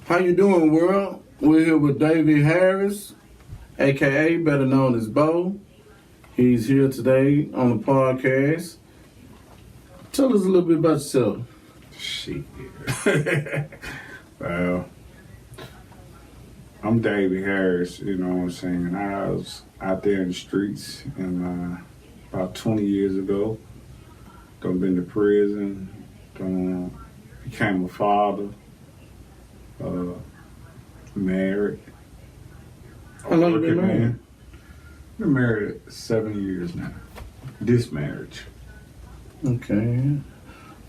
How you doing, world? We're here with Davie Harris, a.k.a. better known as Bo. He's here today on the podcast. Tell us a little bit about yourself. Shit. Well, I'm Davie Harris, you know what I'm saying? I was out there in the streets about 20 years ago. Done been to prison, became a father, married. How long you been married? Been married 7 years now. This marriage. Okay.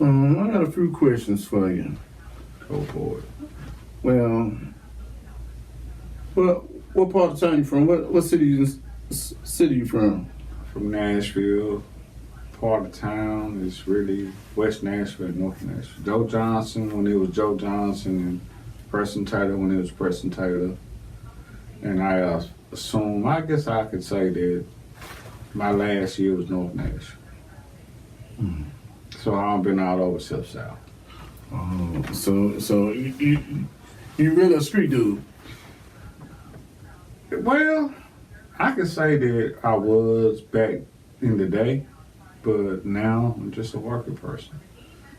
I got a few questions for you. Go for it. Well, what part of town you from? What city you from? From Nashville. Part of town is really West Nashville, North Nashville. Joe Johnson when it was Joe Johnson, and Preston Taylor when it was Preston Taylor. And I assume, I guess I could say that my last year was North Nashville. Mm. So I've been all over South. Oh, so you really a street dude? Well, I could say that I was back in the day, but now I'm just a working person.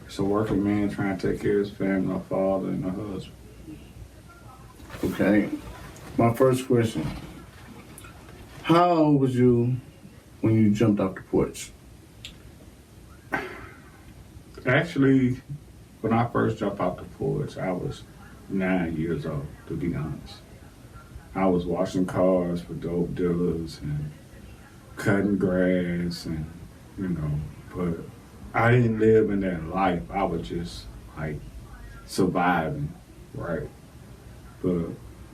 Just a working man trying to take care of his family, a father and a husband. Okay. My first question. How old was you when you jumped off the porch? Actually, when I first jumped off the porch, I was 9 years old, to be honest. I was washing cars for dope dealers and cutting grass and, but I didn't live in that life. I was just like surviving, right? But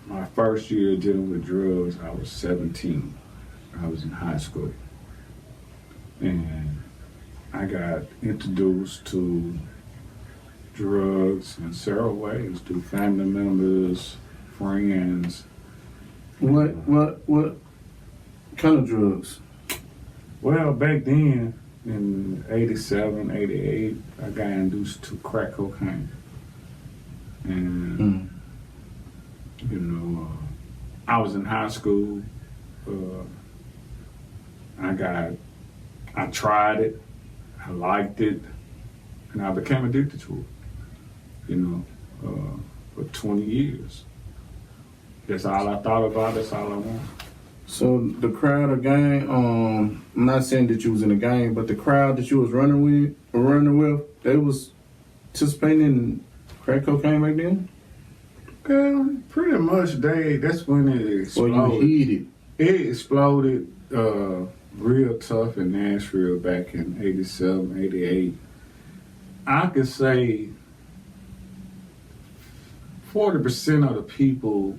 my first year dealing with drugs, I was 17. I was in high school. And I got introduced to drugs in several ways, through family members, friends. What kind of drugs? Well, back then, in 87, 88, I got introduced to crack cocaine. And, I was in high school. I tried it. I liked it, and I became addicted to it, for 20 years. That's all I thought about, that's all I wanted. So the crowd or gang, I'm not saying that you was in a gang, but the crowd that you was running with, they was participating in crack cocaine back then? Well, pretty much that's when it exploded. Well, you heated. It exploded real tough in Nashville back in 87, 88. I could say 40% of the people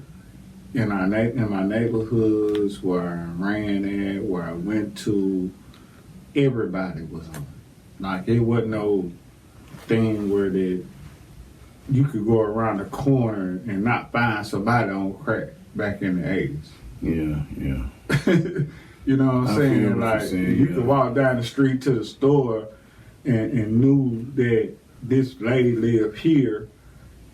in my neighborhoods where I ran at, where I went to, everybody was on it. Like, it wasn't no thing where that you could go around the corner and not find somebody on crack back in the 80s. Yeah. You know what I'm saying? Like, you could walk down the street to the store and knew that this lady lived here,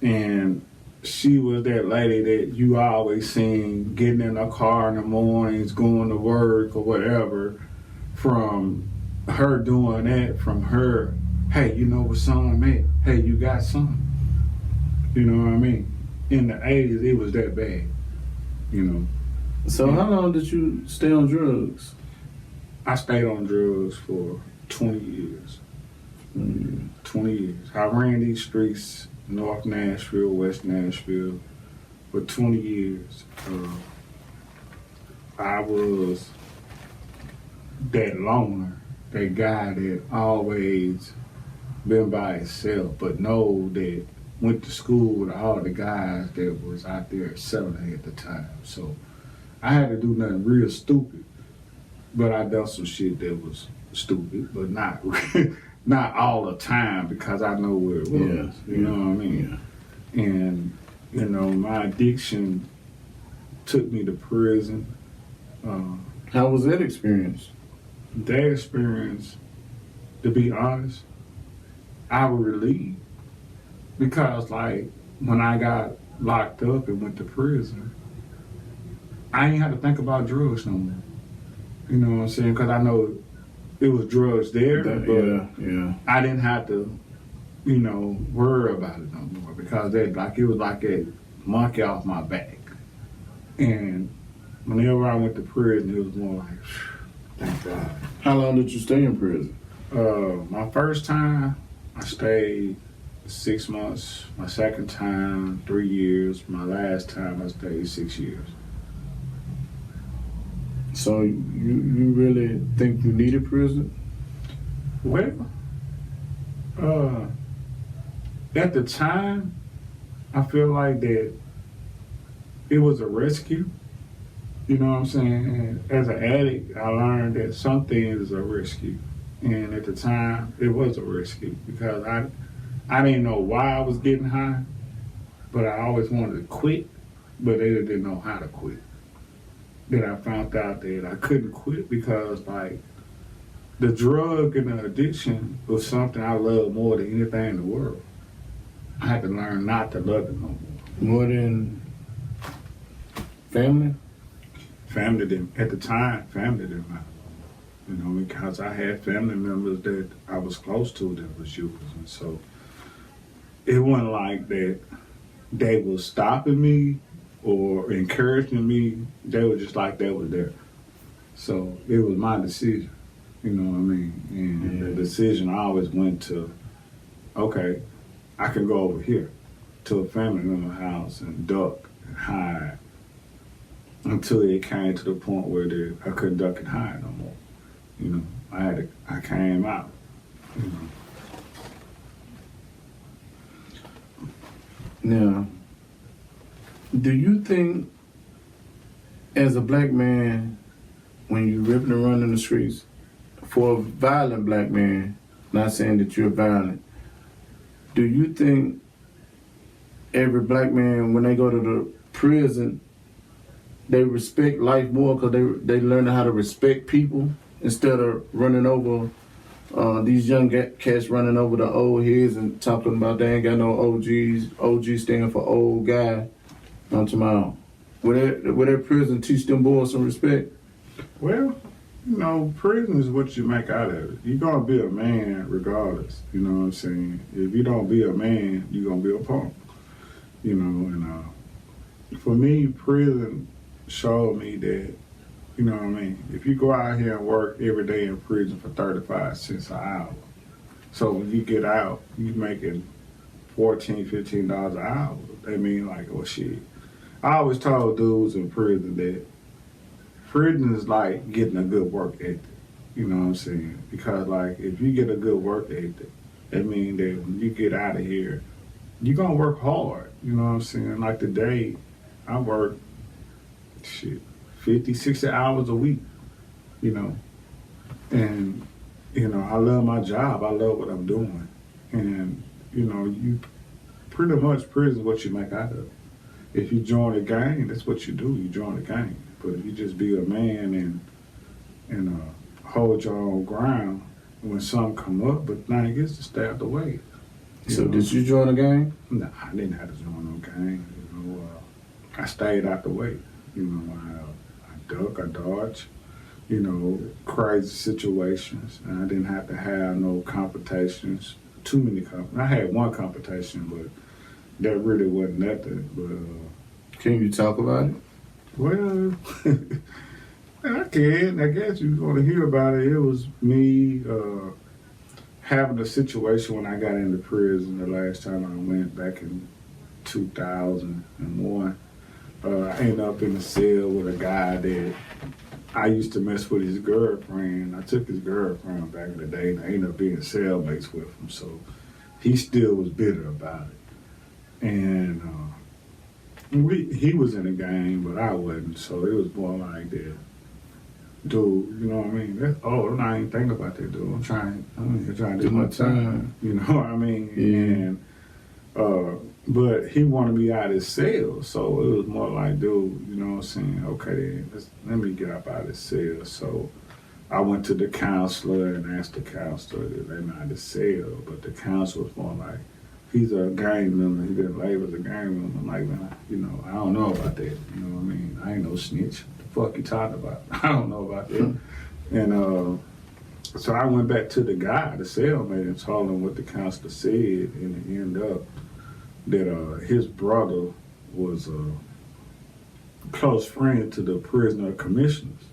and she was that lady that you always seen getting in a car in the mornings, going to work or whatever. From her doing that, from her, hey, you know where some at? Hey, you got some? You know what I mean? In the 80s, it was that bad, So how long did you stay on drugs? I stayed on drugs for 20 years. 20 years. I ran these streets, North Nashville, West Nashville, for 20 years. I was that loner, that guy that always been by himself, but know that went to school with all the guys that was out there at 7 at the time. So I had to do nothing real stupid, but I done some shit that was stupid, but not not all the time, because I know where it was. You know what I mean? Yeah. And my addiction took me to prison. How was that experience? That experience, to be honest, I was relieved, because like when I got locked up and went to prison, I ain't had to think about drugs no more. You know what I'm saying? Because I know it was drugs there, but I didn't have to, worry about it no more because it was like a monkey off my back. And whenever I went to prison, it was more like, thank God. How long did you stay in prison? My first time, I stayed 6 months. My second time, 3 years. My last time, I stayed 6 years. So you really think you needed prison? Well, at the time, I feel like that it was a rescue. You know what I'm saying? And as an addict, I learned that some things are rescue. And at the time, it was a rescue because I didn't know why I was getting high, but I always wanted to quit, but they didn't know how to quit. Then I found out that I couldn't quit because, like, the drug and the addiction was something I loved more than anything in the world. I had to learn not to love it no more. More than family? Family didn't, at the time, family didn't matter. Because I had family members that I was close to that was users. And so it wasn't like that they were stopping me or encouraging me. They were just like they were there. So it was my decision, you know what I mean? And the decision I always went to, okay, I can go over here to a family member house and duck and hide until it came to the point where I couldn't duck and hide no more. I came out. Now, do you think, as a black man, when you're ripping and running the streets, for a violent black man, not saying that you're violent, do you think every black man, when they go to the prison, they respect life more because they learn how to respect people instead of running over these young cats running over the old heads and talking about they ain't got no OGs. OG stand for old guy. On tomorrow, would that prison teach them boys some respect? Well, prison is what you make out of it. You're gonna be a man regardless. You know what I'm saying? If you don't be a man, you're gonna be a punk. And for me, prison showed me that, if you go out here and work every day in prison for 35 cents an hour, so when you get out, you making $14, $15 an hour. They mean like, oh shit. I always told dudes in prison that prison is like getting a good work ethic. You know what I'm saying? Because like if you get a good work ethic, that means that when you get out of here, you're gonna work hard. You know what I'm saying? Like today, I work 50, 60 hours a week, And, I love my job. I love what I'm doing. And, you pretty much prison is what you make out of it. If you join a gang, that's what you do. You join a gang. But if you just be a man and hold your own ground when something come up, but now it gets to stay out the way. So did you join a gang? No, I didn't have to join no gang. I stayed out the way. I duck, I dodge, crazy situations. And I didn't have to have no competitions, too many I had one competition, but that really wasn't nothing. But can you talk about it? Well, I can. I guess you're going to hear about it. It was me having a situation when I got into prison the last time I went back in 2001. I ended up in a cell with a guy that I used to mess with his girlfriend. I took his girlfriend back in the day, and I ended up being cellmates with him. So he still was bitter about it. And he was in a gang, but I wasn't. So it was more like that. Dude, you know what I mean? I'm not even thinking about that, dude. I'm trying to do my time. You know what I mean? Yeah. And but he wanted me out of his cell, so it was more like, dude, you know what I'm saying? Okay, then, let me get up out of his cell. So I went to the counselor and asked the counselor to let me out of the cell, but the counselor was more like, he's a gang member. He been labeled as a gang member. I'm like, man, I don't know about that. You know what I mean? I ain't no snitch. What the fuck you talking about? I don't know about that. And so I went back to the guy, the cellmate, and told him what the counselor said, and it ended up that his brother was a close friend to the prisoner commissioners.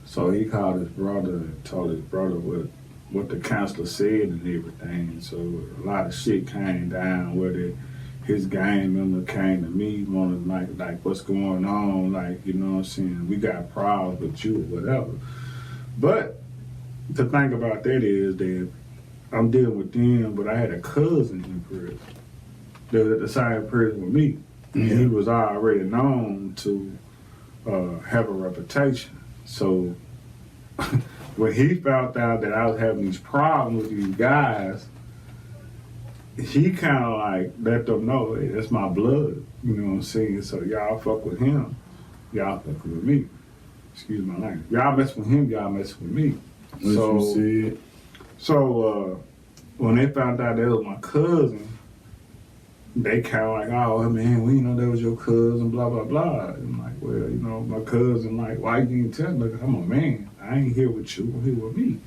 So he called his brother and told his brother what the counselor said and everything. So a lot of shit came down where his gang member came to me, wanted like what's going on, like, you know what I'm saying, we got problems with you or whatever. But the thing about that is that I'm dealing with them, but I had a cousin in prison that was at the same prison with me. And he was already known to have a reputation. So when he found out that I was having these problems with these guys, he kind of like let them know, hey, that's my blood. You know what I'm saying? So y'all fuck with him, y'all fuck with me. Excuse my language. Y'all mess with him, y'all mess with me. So when they found out that was my cousin, they kind of like, oh man, we didn't know that was your cousin, blah blah blah. And I'm like, well, my cousin, like, why you didn't tell me? Look, I'm a man. I ain't here with you. I'm here with me.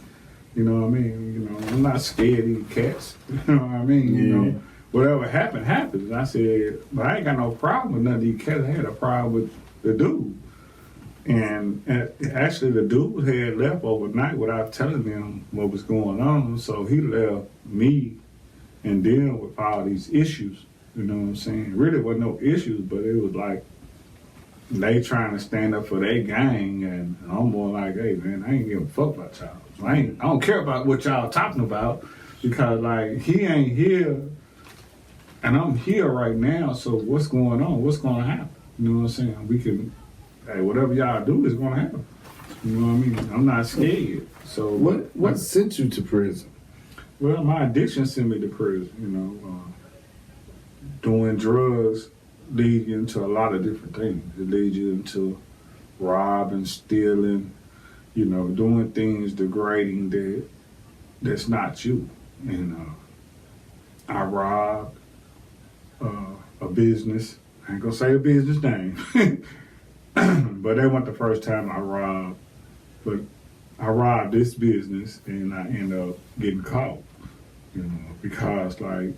You know what I mean? I'm not scared of these cats. You know what I mean? Whatever happened, happens. And I said, but I ain't got no problem with none of these cats. I had a problem with the dude. And actually, the dude had left overnight without telling them what was going on. So he left me and dealing with all these issues. You know what I'm saying? Really wasn't no issues, but it was like they trying to stand up for their gang, and I'm more like, hey man, I ain't giving a fuck about y'all. So I don't care about what y'all talking about, because like he ain't here, and I'm here right now. So what's going on? What's going to happen? You know what I'm saying? We can, hey, whatever y'all do is going to happen. You know what I mean? I'm not scared. So what sent you to prison? Well, my addiction sent me to prison. Doing drugs leads you into a lot of different things. It leads you into robbing, stealing, doing things degrading that's not you. And I robbed a business. I ain't gonna say a business name, but that wasn't the first time I robbed. But I robbed this business, and I ended up getting caught. Because like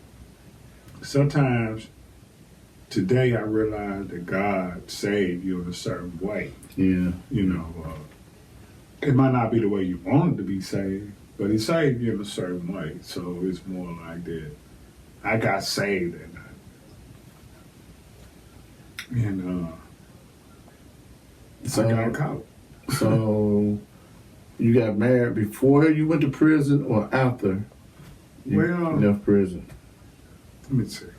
sometimes today I realize that God saved you in a certain way. Yeah. It might not be the way you wanted to be saved, but He saved you in a certain way. So it's more like that. I got saved that night. And I got caught. So you got married before you went to prison or after you left prison? Let me see.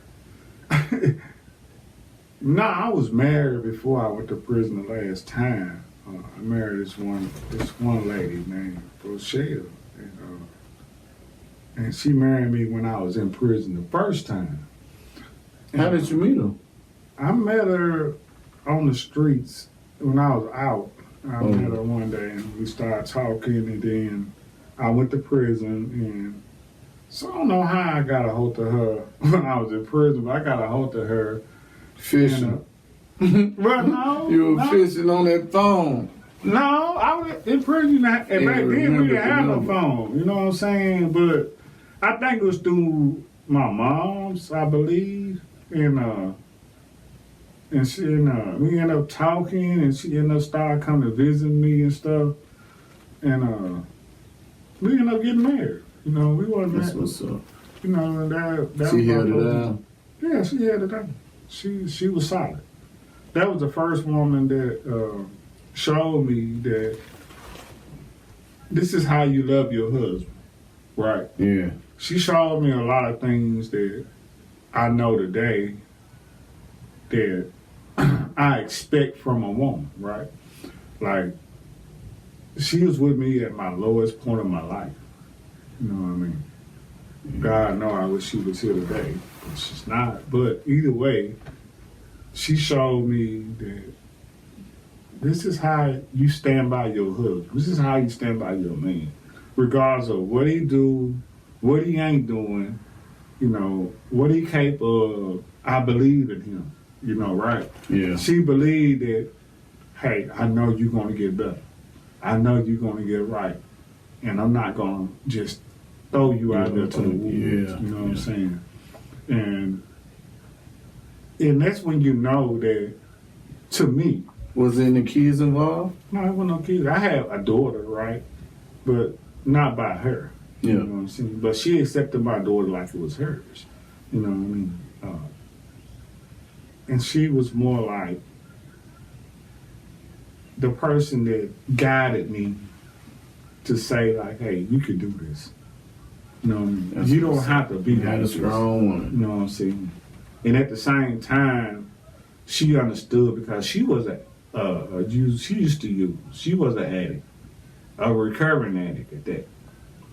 No, I was married before I went to prison the last time. I married this one lady named Rochelle, and she married me when I was in prison the first time. How did you meet her? I met her on the streets when I was out. I met her one day and we started talking, and then I went to prison, and so I don't know how I got a hold of her when I was in prison, but I got a hold of her fishing. Well, no. You were fishing on that phone. No, I was in prison, and back then we didn't have no phone. You know what I'm saying? But I think it was through my mom's, I believe, and she we ended up talking, and she ended up started coming to visit me and stuff, and we ended up getting married. We wasn't. That's what's up. That she held it down. Yeah, she held it down. She was solid. That was the first woman that showed me that this is how you love your husband, right? Yeah. She showed me a lot of things that I know today that I expect from a woman, right? Like, she was with me at my lowest point of my life. You know what I mean? God know I wish she was here today, but she's not. But either way, she showed me that this is how you stand by your husband. This is how you stand by your man. Regardless of what he do, what he ain't doing, you know, what he capable of, I believe in him, you know, right? Yeah. She believed that, hey, I know you're going to get better. I know you're going to get right. And I'm not going to just throw you out there to the wolves, you know what I'm saying? And that's when you know that, to me. Was any kids involved? No, there wasn't no kids. I had a daughter, right? But not by her. Yeah. You know what I'm saying? But she accepted my daughter like it was hers. You know what I mean? And she was more like the person that guided me to say, like, hey, you can do this. You know what I mean? You don't have to be like a strong woman. You know what I'm saying? And at the same time, she understood because she was she used to use. She was an addict, a recovering addict at that.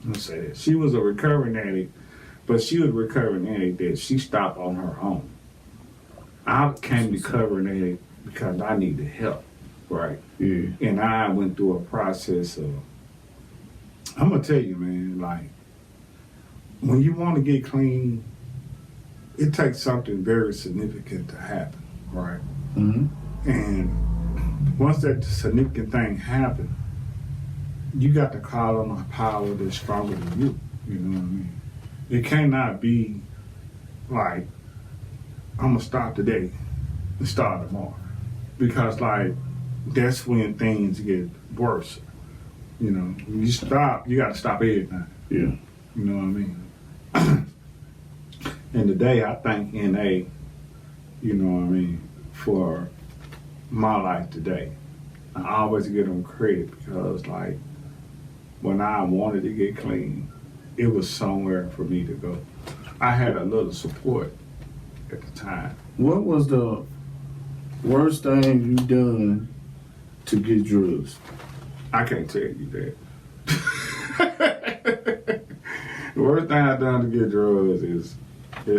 Let's say that. She was a recovering addict, but she was a recovering addict that she stopped on her own. I became a recovering addict because I needed help, right? Yeah. And I went through a process of, I'm going to tell you, man, like, when you want to get clean, it takes something very significant to happen, right? Mm-hmm. And once that significant thing happens, you got to call on a power that's stronger than you. You know what I mean? It cannot be like, I'm going to stop today and start tomorrow. Because, like, that's when things get worse. You know, when you stop, you got to stop everything. Yeah. You know what I mean? And today, I thank NA, you know what I mean, for my life today. I always give them credit because, like, when I wanted to get clean, it was somewhere for me to go. I had a little support at the time. What was the worst thing you done to get drugs? I can't tell you that. The worst thing I've done to get drugs is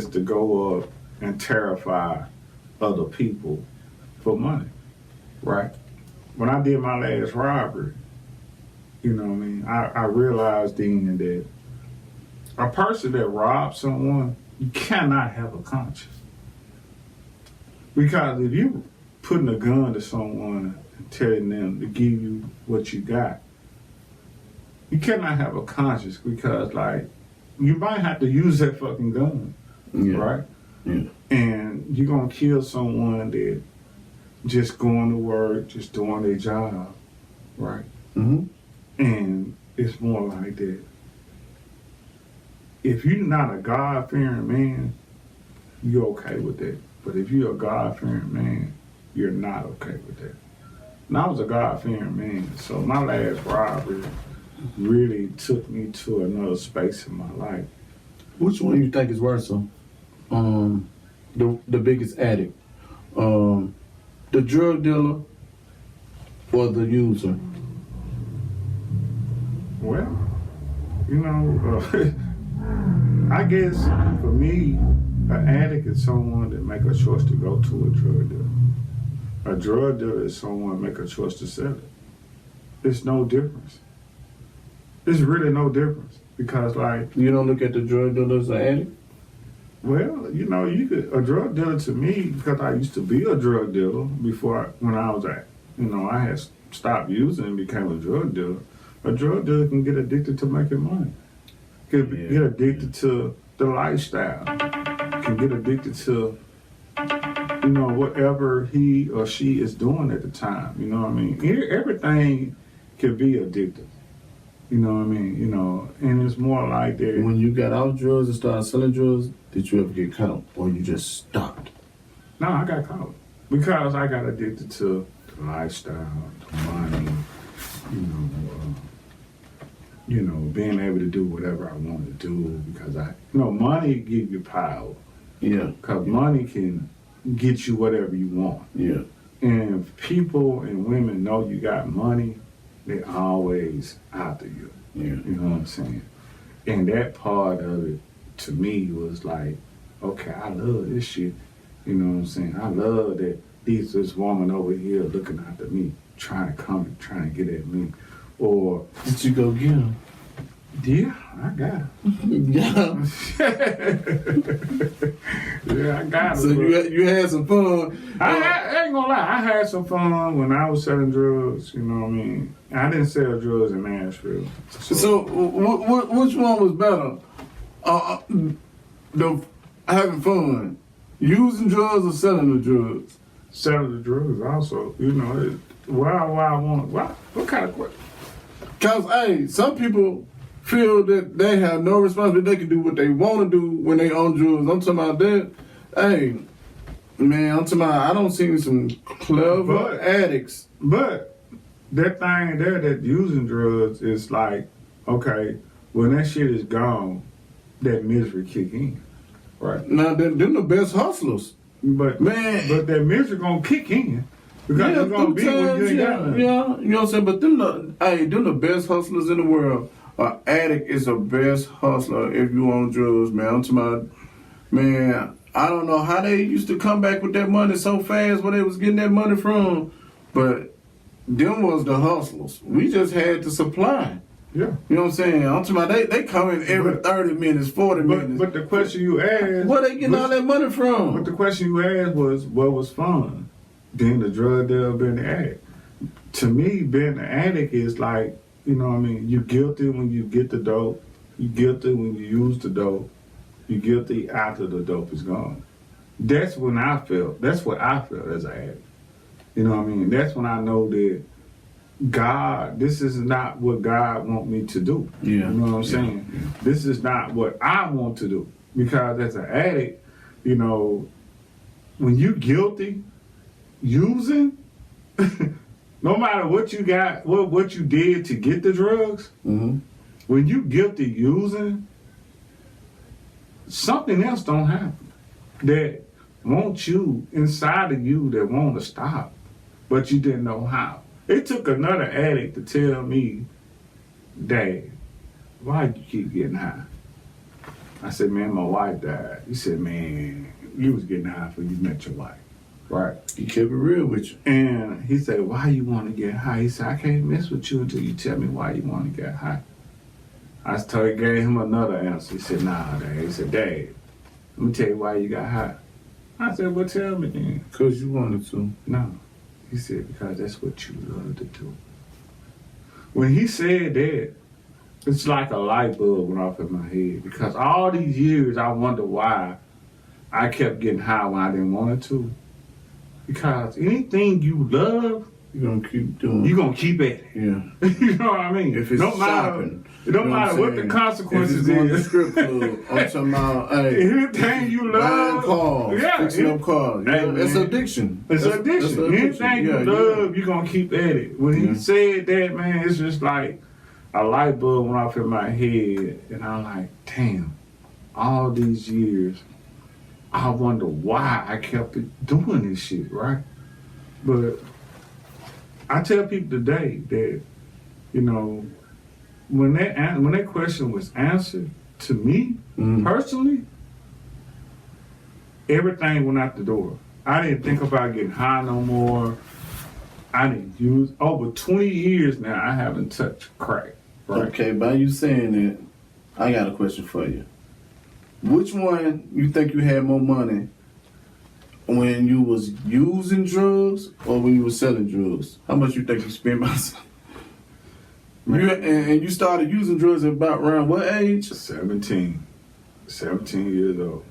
to go up and terrify other people for money, right? When I did my last robbery, you know what I mean, I realized then that a person that robs someone, you cannot have a conscience. Because if you putting a gun to someone and telling them to give you what you got, you cannot have a conscience because, like, you might have to use that fucking gun, right? Yeah. And you're going to kill someone that just going to work, just doing their job, right? Mm-hmm. And it's more like that. If you're not a God-fearing man, you're okay with that. But if you're a God-fearing man, you're not okay with that. And I was a God-fearing man, so my last robbery really took me to another space in my life. Which one you think is worse? The biggest addict, the drug dealer, or the user? Well, you know, I guess for me, an addict is someone that make a choice to go to a drug dealer. A drug dealer is someone make a choice to sell it. It's no difference. It's really no difference because, like, You don't look at the drug dealer as an addict? well, you know, a drug dealer to me, because I used to be a drug dealer when I was I had stopped using and became a drug dealer. A drug dealer can get addicted to making money. Can get addicted to the lifestyle. Can get addicted to, you know, whatever he or she is doing at the time. You know what I mean? Everything can be addictive. You know what I mean? You know, and it's more like that. When you got out drugs and started selling drugs, did you ever get caught, or you just stopped? No, I got caught because I got addicted to the lifestyle, to money, being able to do whatever I wanted to do because money give you power. Yeah. Because money can get you whatever you want. Yeah. And if people and women know you got money, they always after you. Yeah. You know what I'm saying? And that part of it, to me, was like, okay, I love this shit. You know what I'm saying? I love that this woman over here looking after me, trying to get at me. Or did you go get him? Yeah, I got it. Yeah. Yeah, I got it. So you had some fun. I ain't gonna lie, I had some fun when I was selling drugs, you know what I mean? I didn't sell drugs in Nashville. So which one was better? The having fun, using drugs or selling the drugs? Selling the drugs also, you know, why I want, what kind of question? Cause hey, some people feel that they have no responsibility. They can do what they want to do when they on drugs. I'm talking about that. Hey, man, I'm talking about I don't see some clever addicts. But that thing there that using drugs is like, okay, when that shit is gone, that misery kick in, right? Now them the best hustlers. But Man. but that misery gonna kick in because it's gonna be when you ain't got nothing. Yeah, you know what I'm saying? But them the best hustlers in the world. An addict is the best hustler if you on drugs, man. I'm talking about, man, I don't know how they used to come back with that money so fast where they was getting that money from, but them was the hustlers. We just had the supply. Yeah. You know what I'm saying? I'm talking about they come in every 30 minutes, 40 minutes. But the question you asked, where they getting all that money from? But the question you asked was, what was fun? Being the drug dealer, being the addict. To me, being the addict is like, you know what I mean? You're guilty when you get the dope. You're guilty when you use the dope. You're guilty after the dope is gone. That's when I felt. That's what I felt as an addict. You know what I mean? That's when I know that God, this is not what God want me to do. Yeah. You know what I'm saying? Yeah. This is not what I want to do. Because as an addict, you know, when you guilty using, no matter what you got, what you did to get the drugs, Mm-hmm. when you guilty using, something else don't happen that wants you inside of you that want to stop, but you didn't know how. It took another addict to tell me, Dad, why you keep getting high? I said, man, my wife died. He said, man, you was getting high before you met your wife. Right. He kept it real with you. And he said, why you want to get high? He said, I can't mess with you until you tell me why you want to get high. I gave him another answer. He said, nah, Dad. He said, Dad, let me tell you why you got high. I said, well, tell me then. Because you wanted to. No. He said, because that's what you love to do. When he said that, it's like a light bulb went off in my head. Because all these years, I wonder why I kept getting high when I didn't want it to. Because anything you love, You're going to keep doing you're going to keep at it. Yeah. You know what I mean? If it's shopping. It don't You know matter what the saying? consequences if it's going to is. strip club, I'm talking about, hey, Anything you buying love, cars, fixing up cars. Hey, It's man. addiction. It's That's addiction. Anything you love, you're going to keep at it. When he said that, man, it's just like a light bulb went off in my head. And I'm like, damn, all these years, I wonder why I kept doing this shit, right? But I tell people today that, you know, when that question was answered to me personally, everything went out the door. I didn't think about getting high no more. I didn't use over 20 years now. I haven't touched crack. Right? Okay, by you saying that, I got a question for you. Which one you think you had more money when you was using drugs or when you was selling drugs? How much you think you spent by and you started using drugs at about around what age? 17 years old.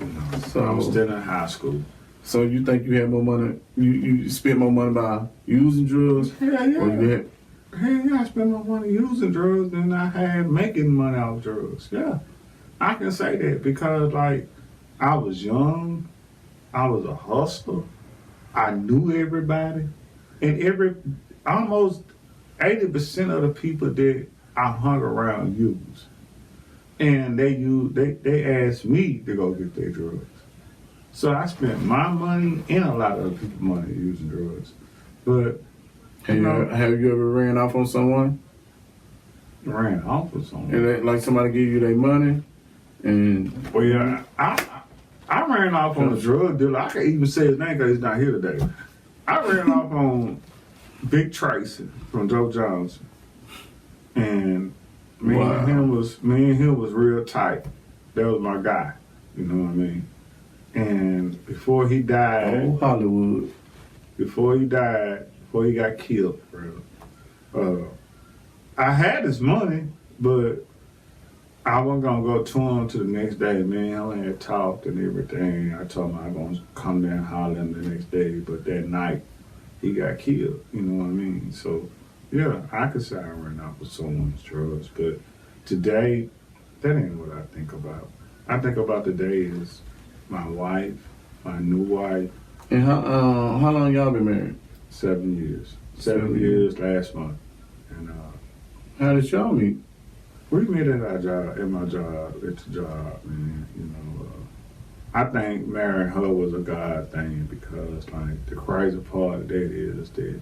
You know, So I was still in high school. So you think you had more money? You spent more money by using drugs? Yeah. Or you had, Hey, yeah, I spent more money using drugs than I had making money off drugs. Yeah, I can say that because, like, I was young, I was a hustler, I knew everybody, and almost 80% of the people that I hung around used, and they asked me to go get their drugs. So I spent my money and a lot of other people's money using drugs, but. have you ever ran off on someone? Ran off with someone. And like somebody give you their money and Well, yeah, I ran off on a drug dealer. I can't even say his name because he's not here today. I ran off on Big Tracy from Joe Johnson. And Me Wow. and him was real tight. That was my guy. You know what I mean? And before he died, Oh, Hollywood. before he got killed, bro. I had his money, but I wasn't gonna go to him to the next day. Man, I had talked and everything. I told him I was gonna come down and holler him the next day, but that night he got killed. You know what I mean? So yeah, I could say I ran off with someone's drugs, but today that ain't what I think about. I think about today is my wife, my new wife. And how long y'all been married? 7 years. 7 7 years last month, and How did y'all meet? we met at our job, at the job, man. You know, I think marrying her was a God thing because, like, the crazy part of that is that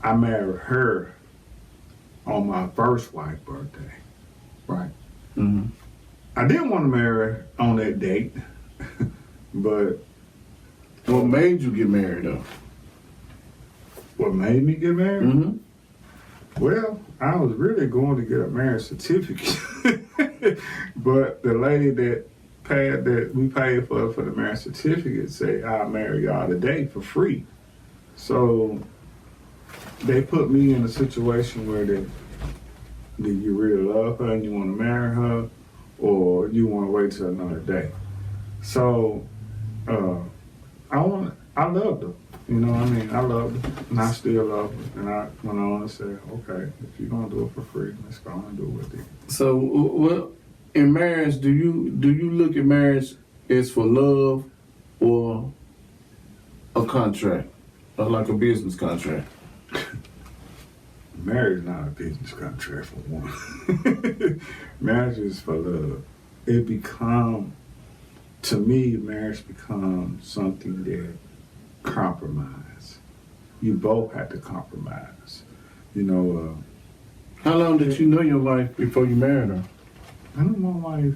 I married her on my first wife's birthday, right? Mm-hmm. I didn't want to marry her on that date, but What made you get married though? what made me get married? Mm-hmm. Well, I was really going to get a marriage certificate, but the lady that we paid for the marriage certificate said, "I'll marry y'all today for free." So they put me in a situation where do you really love her and you want to marry her, or you want to wait till another day? So I loved her. You know what I mean? I loved her, and I still love her. And I went on and said, okay, if you're gonna do it for free, let's go and do it with it. So, what in marriage do you look at marriage as for love or a contract, or like a business contract? Marriage is not a business contract for one. Marriage is for love. To me, marriage becomes something that compromise. You both have to compromise. You know, How long did you know your wife before you married her? I know my wife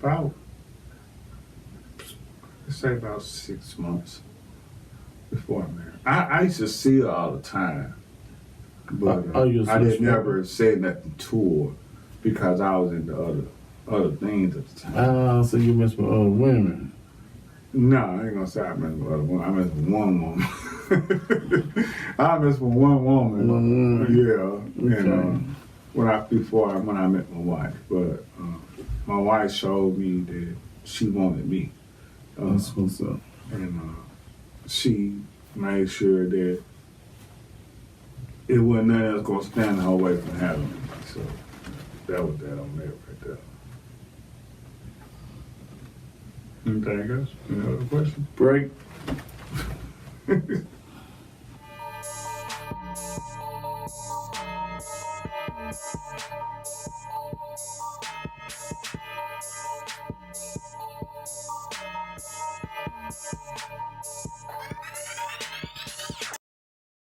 about, let's say about 6 months before I married. I used to see her all the time, but I didn't never say nothing to her because I was into other things at the time. So you mess with other women. No, I ain't gonna say I mess with other women. I mess with one woman. I mess with one woman. One woman. Yeah, Okay. and when I met my wife, but my wife showed me that she wanted me. That's what's up. And she made sure that it wasn't nothing else gonna stand her way from having me. So that was that on that right there. Anything else? Any other questions? Break.